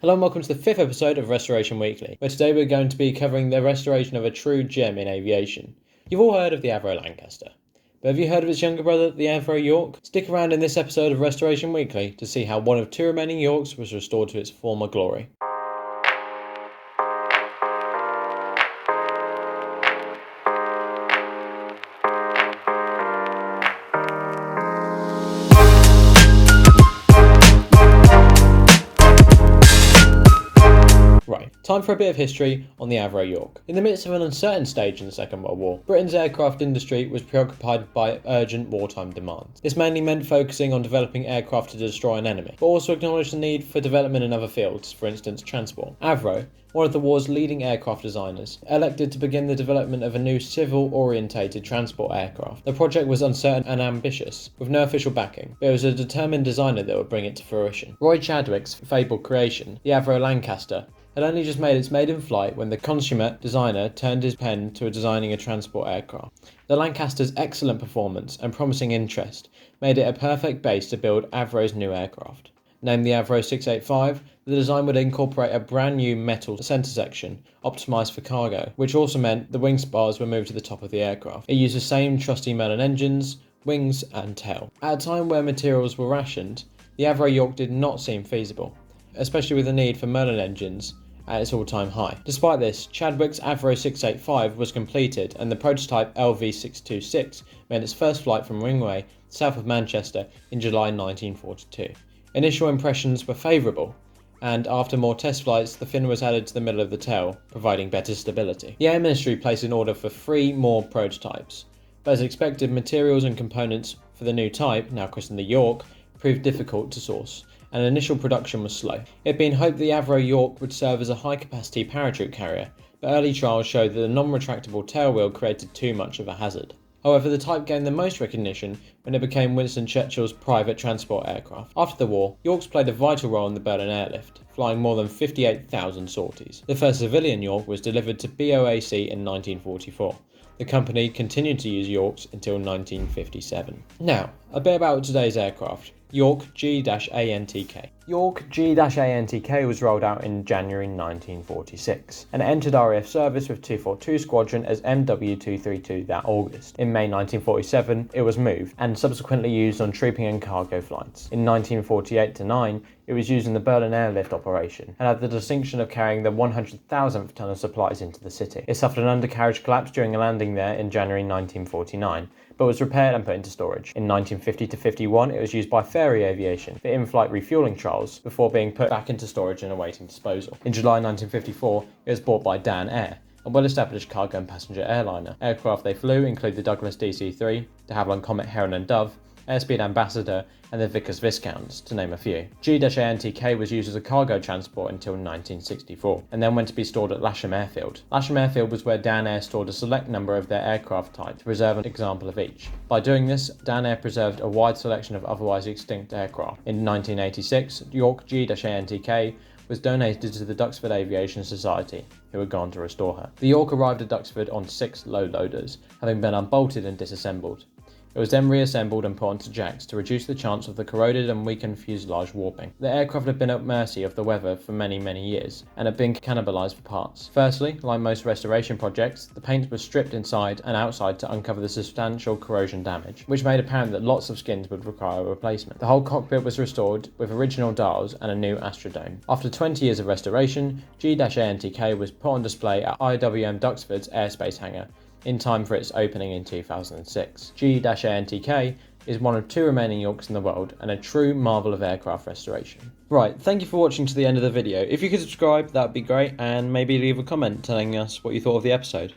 Hello and welcome to the 5th episode of Restoration Weekly, where today we're going to be covering the restoration of a true gem in aviation. You've all heard of the Avro Lancaster, but have you heard of its younger brother, the Avro York? Stick around in this episode of Restoration Weekly to see how one of two remaining Yorks was restored to its former glory. Right, time for a bit of history on the Avro York. In the midst of an uncertain stage in the Second World War, Britain's aircraft industry was preoccupied by urgent wartime demands. This mainly meant focusing on developing aircraft to destroy an enemy, but also acknowledged the need for development in other fields, for instance transport. Avro, one of the war's leading aircraft designers, elected to begin the development of a new civil-orientated transport aircraft. The project was uncertain and ambitious, with no official backing, but it was a determined designer that would bring it to fruition. Roy Chadwick's fabled creation, the Avro Lancaster, had only just made its maiden flight when the consummate designer turned his pen to designing a transport aircraft. The Lancaster's excellent performance and promising interest made it a perfect base to build Avro's new aircraft. Named the Avro 685, the design would incorporate a brand new metal centre section, optimised for cargo, which also meant the wing spars were moved to the top of the aircraft. It used the same trusty Merlin engines, wings and tail. At a time where materials were rationed, the Avro York did not seem feasible, especially with the need for Merlin engines at its all-time high. Despite this, Chadwick's Avro 685 was completed and the prototype LV626 made its first flight from Ringway, south of Manchester, in July 1942. Initial impressions were favourable, and after more test flights, the fin was added to the middle of the tail, providing better stability. The Air Ministry placed an order for 3 more prototypes, but as expected, materials and components for the new type, now christened the York, proved difficult to source, and initial production was slow. It had been hoped the Avro York would serve as a high-capacity parachute carrier, but early trials showed that the non-retractable tailwheel created too much of a hazard. However, the type gained the most recognition when it became Winston Churchill's private transport aircraft. After the war, Yorks played a vital role in the Berlin airlift, flying more than 58,000 sorties. The first civilian York was delivered to BOAC in 1944. The company continued to use Yorks until 1957. Now, a bit about today's aircraft. York G-ANTK. York G-ANTK was rolled out in January 1946 and entered RAF service with 242 Squadron as MW232 that August. In May 1947 it was moved and subsequently used on trooping and cargo flights. In 1948-9 it was used in the Berlin airlift operation and had the distinction of carrying the 100,000th ton of supplies into the city. It suffered an undercarriage collapse during a landing there in January 1949, but was repaired and put into storage. In 1950-51 it was used by Pathe Aviation for in-flight refuelling trials before being put back into storage and awaiting disposal. In July 1954 it was bought by Dan Air, a well-established cargo and passenger airliner. Aircraft they flew include the Douglas DC-3, de Havilland Comet Heron and Dove, Airspeed Ambassador and the Vickers Viscounts, to name a few. G-ANTK was used as a cargo transport until 1964, and then went to be stored at Lasham Airfield. Lasham Airfield was where Dan Air stored a select number of their aircraft types to preserve an example of each. By doing this, Dan Air preserved a wide selection of otherwise extinct aircraft. In 1986, York G-ANTK was donated to the Duxford Aviation Society, who had gone to restore her. The York arrived at Duxford on 6 low loaders, having been unbolted and disassembled. It was then reassembled and put onto jacks to reduce the chance of the corroded and weakened fuselage warping. The aircraft had been at mercy of the weather for many years, and had been cannibalised for parts. Firstly, like most restoration projects, the paint was stripped inside and outside to uncover the substantial corrosion damage, which made apparent that lots of skins would require a replacement. The whole cockpit was restored with original dials and a new astrodome. After 20 years of restoration, G-ANTK was put on display at IWM Duxford's airspace hangar, in time for its opening in 2006. G-ANTK is one of 2 remaining Yorks in the world and a true marvel of aircraft restoration. Right, thank you for watching to the end of the video. If you could subscribe, that would be great, and maybe leave a comment telling us what you thought of the episode.